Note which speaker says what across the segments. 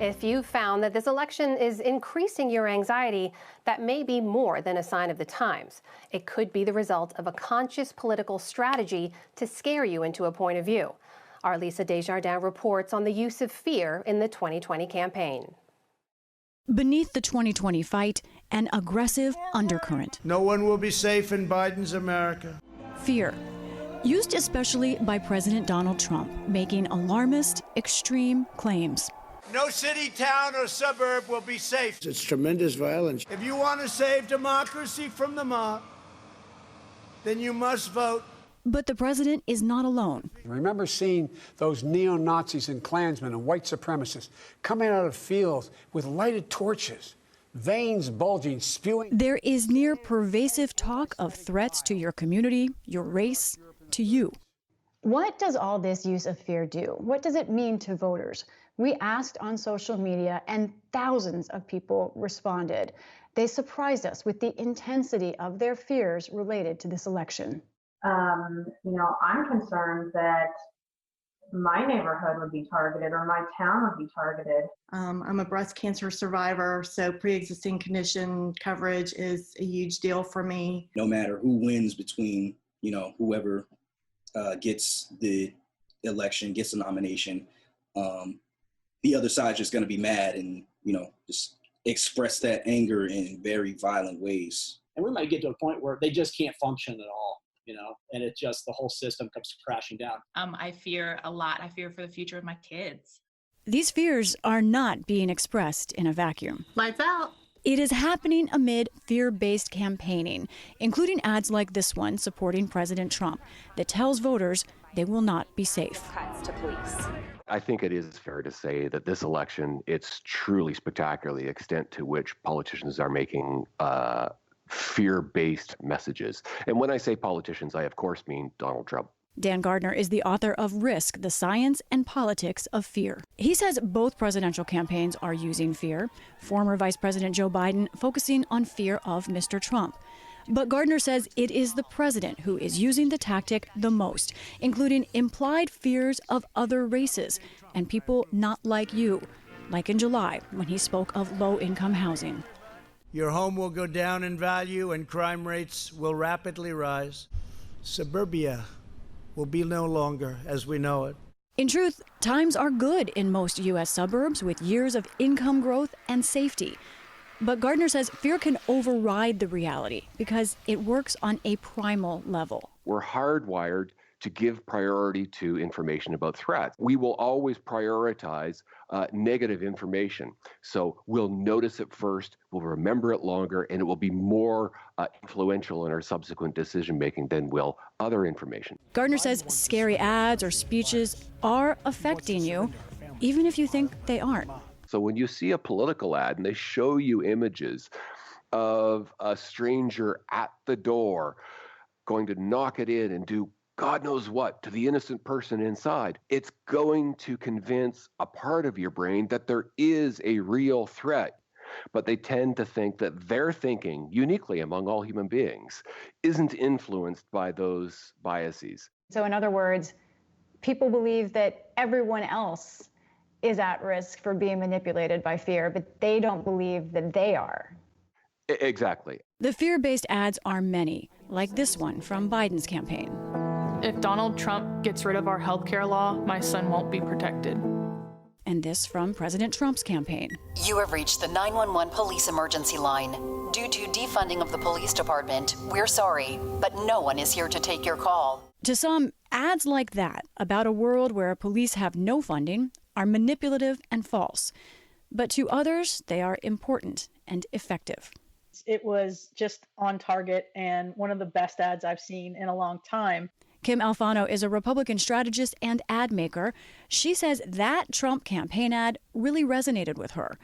Speaker 1: If you found that this election is increasing your anxiety, that may be more than a sign of the times. It could be the result of a conscious political strategy to scare you into a point of view. Our Lisa Desjardins reports on the use of fear in the 2020 campaign.
Speaker 2: Beneath the 2020 fight, an aggressive undercurrent.
Speaker 3: No one will be safe in Biden's America.
Speaker 2: Fear, used especially by President Donald Trump, making alarmist, extreme claims.
Speaker 3: No city, town, or suburb will be safe. It's tremendous violence. If you want to save democracy from the mob, then you must vote.
Speaker 2: But the president is not alone.
Speaker 4: I remember seeing those neo-Nazis and Klansmen and white supremacists coming out of fields with lighted torches, veins bulging, spewing.
Speaker 2: There is near pervasive talk of threats to your community, your race, to you.
Speaker 5: What does all this use of fear do? What does it mean to voters? We asked on social media and thousands of people responded. They surprised us with the intensity of their fears related to this election.
Speaker 6: I'm concerned that my neighborhood would be targeted or my town would be targeted.
Speaker 7: I'm a breast cancer survivor, so pre-existing condition coverage is a huge deal for me.
Speaker 8: No matter who wins between, whoever gets the election, gets the nomination, the other side's just going to be mad and, just express that anger in very violent ways.
Speaker 9: And we might get to a point where they just can't function at all, and it just, the whole system comes crashing down.
Speaker 10: I fear a lot. I fear for the future of my kids.
Speaker 2: These fears are not being expressed in a vacuum.
Speaker 10: Lights out.
Speaker 2: It is happening amid fear-based campaigning, including ads like this one supporting President Trump that tells voters they will not be safe.
Speaker 11: Cuts to police.
Speaker 12: I think it is fair to say that this election, it's truly spectacular, the extent to which politicians are making fear-based messages. And when I say politicians, I of course mean Donald Trump.
Speaker 2: Dan Gardner is the author of Risk, the Science and Politics of Fear. He says both presidential campaigns are using fear. Former Vice President Joe Biden focusing on fear of Mr. Trump. But Gardner says it is the president who is using the tactic the most, including implied fears of other races and people not like you, like in July when he spoke of low-income housing.
Speaker 3: Your home will go down in value and crime rates will rapidly rise. Suburbia will be no longer as we know it.
Speaker 2: In truth, times are good in most U.S. suburbs with years of income growth and safety. But Gardner says fear can override the reality because it works on a primal level.
Speaker 12: We're hardwired to give priority to information about threats. We will always prioritize negative information. So we'll notice it first, we'll remember it longer, and it will be more influential in our subsequent decision-making than will other information.
Speaker 2: Gardner says scary ads or speeches are affecting you, even if you think they aren't.
Speaker 12: So when you see a political ad and they show you images of a stranger at the door going to knock it in and do God knows what to the innocent person inside, it's going to convince a part of your brain that there is a real threat. But they tend to think that their thinking, uniquely among all human beings, isn't influenced by those biases.
Speaker 5: So in other words, people believe that everyone else is at risk for being manipulated by fear, but they don't believe that they are.
Speaker 12: Exactly.
Speaker 2: The fear-based ads are many, like this one from Biden's campaign.
Speaker 13: If Donald Trump gets rid of our healthcare law, my son won't be protected.
Speaker 2: And this from President Trump's campaign.
Speaker 11: You have reached the 911 police emergency line. Due to defunding of the police department, we're sorry, but no one is here to take your call.
Speaker 2: To some, ads like that about a world where police have no funding are manipulative and false. But to others, they are important and effective.
Speaker 14: It was just on target and one of the best ads I've seen in a long time.
Speaker 2: Kim Alfano is a Republican strategist and ad maker. She says that Trump campaign ad really resonated with her.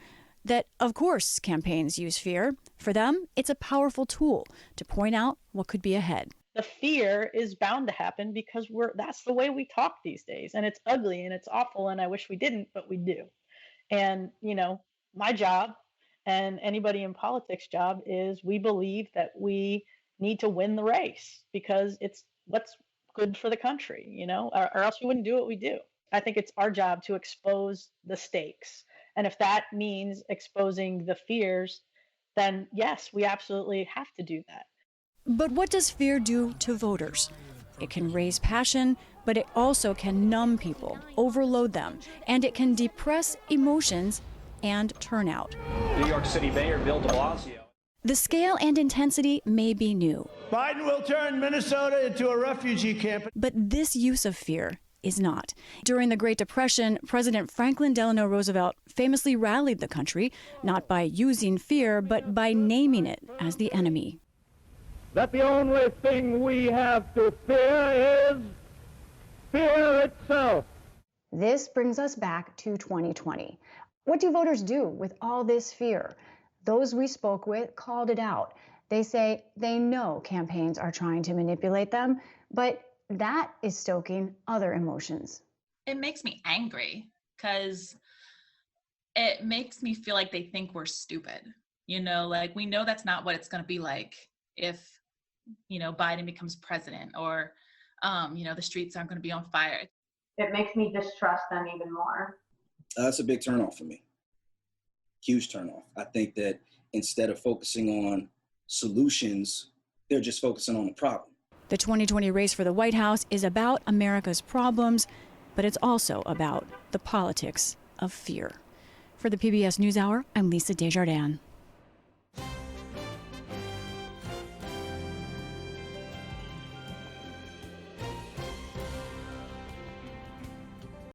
Speaker 2: That, of course, campaigns use fear. For them, it's a powerful tool to point out what could be ahead.
Speaker 14: The fear is bound to happen because that's the way we talk these days. And it's ugly and it's awful. And I wish we didn't, but we do. And, my job and anybody in politics' job is we believe that we need to win the race because it's what's good for the country, or else we wouldn't do what we do. I think it's our job to expose the stakes And if that means exposing the fears, then yes, we absolutely have to do that.
Speaker 2: But what does fear do to voters? It can raise passion, but it also can numb people, overload them, and it can depress emotions and turnout.
Speaker 15: New York City Mayor Bill de Blasio.
Speaker 2: The scale and intensity may be new.
Speaker 3: Biden will turn Minnesota into a refugee camp.
Speaker 2: But this use of fear is not. During the Great Depression, President Franklin Delano Roosevelt famously rallied the country, not by using fear, but by naming it as the enemy.
Speaker 16: That the only thing we have to fear is fear itself.
Speaker 5: This brings us back to 2020. What do voters do with all this fear? Those we spoke with called it out. They say they know campaigns are trying to manipulate them, but that is stoking other emotions.
Speaker 10: It makes me angry because it makes me feel like they think we're stupid. You know, like we know that's not what it's going to be like if, you know, Biden becomes president or, you know, the streets aren't going to be on fire.
Speaker 6: It makes me distrust them even more.
Speaker 8: That's a big turnoff for me. Huge turnoff. I think that instead of focusing on solutions, they're just focusing on the problem.
Speaker 2: The 2020 race for the White House is about America's problems, but it's also about the politics of fear. For the PBS NewsHour, I'm Lisa Desjardins.